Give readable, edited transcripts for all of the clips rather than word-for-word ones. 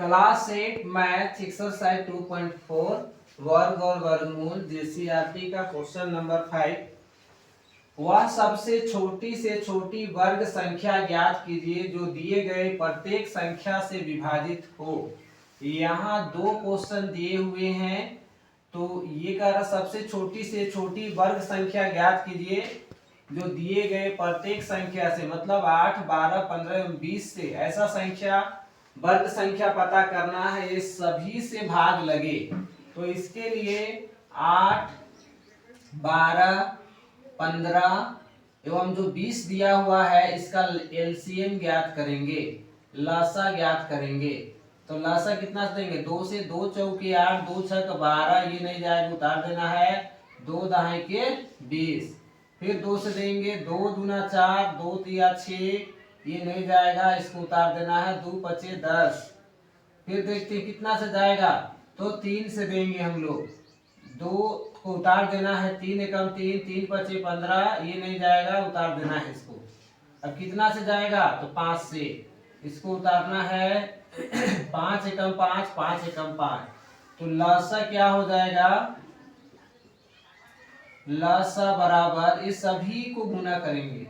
Class 8 math exercise 2.4 वर्ग और वर्गमूल जेसीईआरटी का क्वेश्चन नंबर 5। वह सबसे छोटी से छोटी वर्ग संख्या ज्ञात कीजिए जो दिए गए प्रत्येक संख्या से विभाजित हो। यहाँ दो क्वेश्चन दिए हुए हैं, तो ये कह रहा सबसे छोटी से छोटी वर्ग संख्या ज्ञात कीजिए जो दिए गए प्रत्येक संख्या से, मतलब 8, 12, 15 एवं 20 से ऐसा संख्या वर्ग संख्या पता करना है, ये सभी से भाग लगे। तो इसके लिए 8, 12, 15 एवं जो 20 दिया हुआ है इसका एलसीएम ज्ञात करेंगे, लसा ज्ञात करेंगे। तो लसा कितना देंगे, 2 से 2 चौके 8, 2 छक 12, ये नहीं जाएगा, उतार देना है, 2 दहाई के 20। फिर 2 से देंगे, 2 दूना 4, 2 तिया 6, ये नहीं जाएगा, इसको उतार देना है, 2 पचे 10। फिर देखते हैं कितना से जाएगा, तो 3 से देंगे हम लोग, 2 को उतार देना है, 3 एकम 3, 3 पचे 15, ये नहीं जाएगा, उतार देना है इसको। अब कितना से जाएगा, तो 5 से, इसको उतारना है, 5 एकम 5, 5 एकम 5। तो लसा क्या हो जाएगा, लसा बराबर, इस सभी को गुना करेंगे,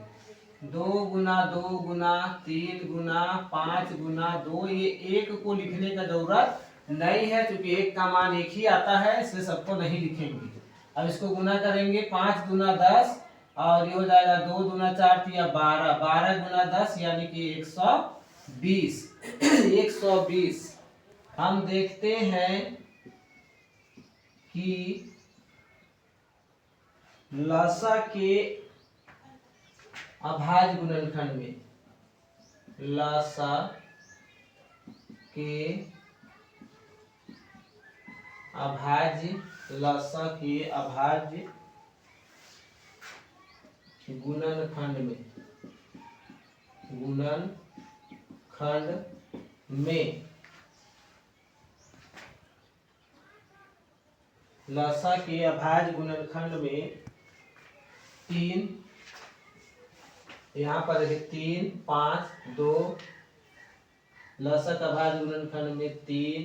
2 गुना 2 गुना 3 गुना 5 गुना 2, ये एक को लिखने का जरूरत नहीं है क्योंकि एक का मान एक ही आता है, इसलिए सबको नहीं लिखेंगे। अब इसको गुना करेंगे, 5 गुना 10 और ये हो जाएगा 2 गुना 4 तिया 12, 12 गुना 10 यानी कि 120। 120 हम देखते हैं कि लसा के अभाज्य गुणनखंड में, लसा के अभाज्य, लसा के अभाज्य गुणनखंड में, गुणनखंड में लसा के अभाज्य गुणनखंड में 3, यहाँ पर है 3, 5, 2, लसा का अभाज्य गुणनखंड में 3,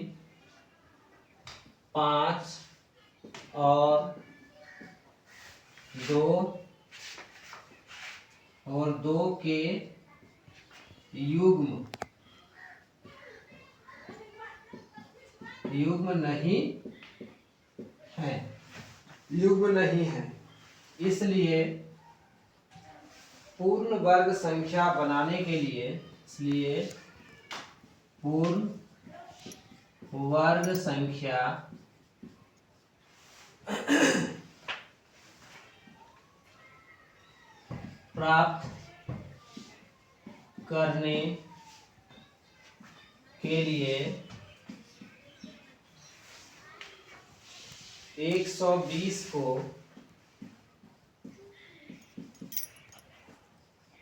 5 और 2 के युग्म नहीं है, युग्म नहीं है, इसलिए पूर्ण वर्ग संख्या बनाने के लिए, इसलिए पूर्ण वर्ग संख्या प्राप्त करने के लिए 120 को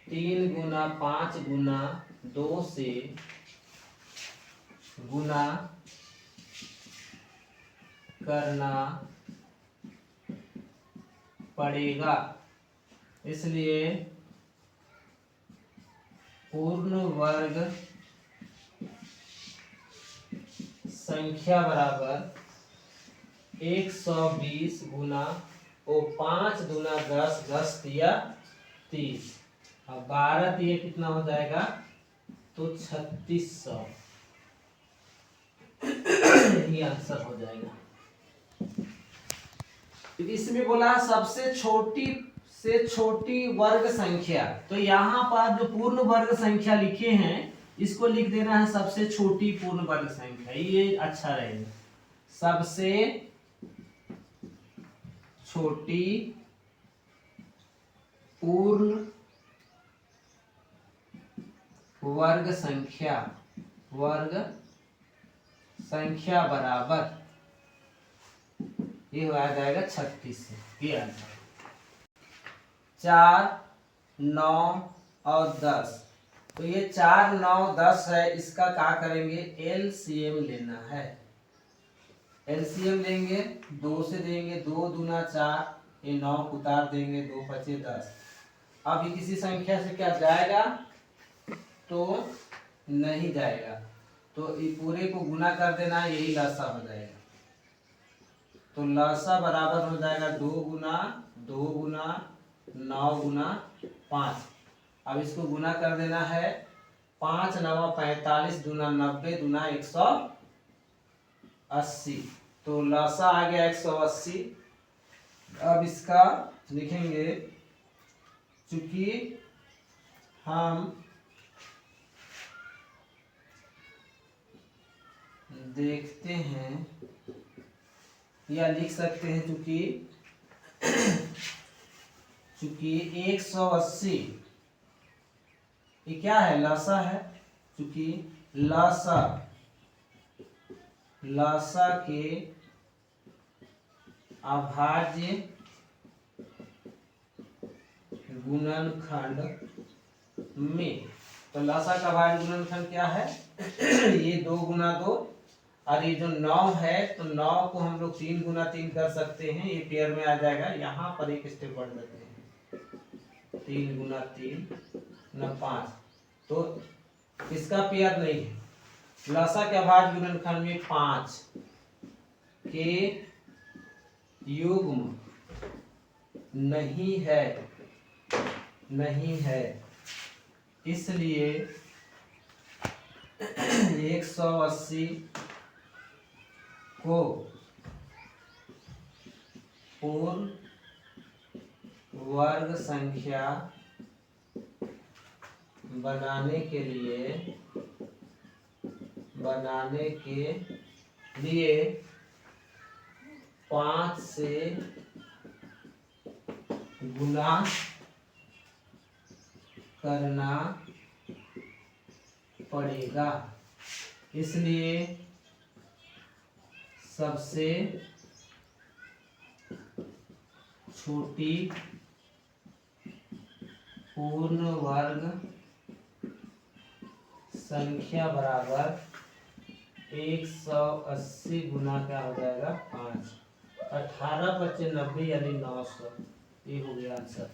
3 गुना 5 गुना 2 से गुना करना पड़ेगा। इसलिए पूर्ण वर्ग संख्या बराबर 120 गुना 5 गुना 10, 10 तिया 30, अब 12 तिया कितना हो जाएगा, तो 3600, यही आंसर हो जाएगा। इसमें बोला सबसे छोटी से छोटी वर्ग संख्या, तो यहाँ पर जो पूर्ण वर्ग संख्या लिखे हैं इसको लिख देना है सबसे छोटी पूर्ण वर्ग संख्या, ये अच्छा रहेगा। सबसे छोटी पूर्ण वर्ग संख्या बराबर, ये आ जाएगा 36 से, ये आंसर। 4, 9 और 10, तो ये 4, 9, 10 है, इसका क्या करेंगे, एलसीएम लेना है। एलसीएम लेंगे, 2 से देंगे, 2 दूना 4, ये 9 उतार देंगे, 2 पचे 10। अब ये किसी संख्या से क्या जाएगा, तो नहीं जाएगा, तो ये पूरे को गुना कर देना है, यही लसा हो जाएगा। तो लसा बराबर हो जाएगा 2 गुना 9 गुना 5। अब इसको गुना कर देना है, 5 9 45 दूना 90 दूना 180। तो लसा आ गया 180। अब इसका लिखेंगे, चूंकि हम देखते हैं या लिख सकते हैं, चूंकि 180 ये क्या है, लसा है। चूंकि लसा के अभाज्य गुणनखंड में, तो लसा का अभाज्य गुणनखंड क्या है ये 2 गुना 2, और ये जो 9 है तो 9 को हम लोग 3 गुना 3 कर सकते हैं, ये पेयर में आ जाएगा। यहाँ पर एक स्टेप बढ़ जाते हैं, 3 गुना 3 न 5, तो इसका पेयर नहीं है। लसा के अभाज्य गुणनखंड में 5 के युग्म नहीं है, इसलिए 180 को पूर्ण वर्ग संख्या बनाने के लिए 5 से गुना करना पड़ेगा। इसलिए सबसे छोटी पूर्ण वर्ग संख्या बराबर 180 गुना क्या हो जाएगा 5। 18 × 5 = 90 यानी 900। ये हो गया आंसर।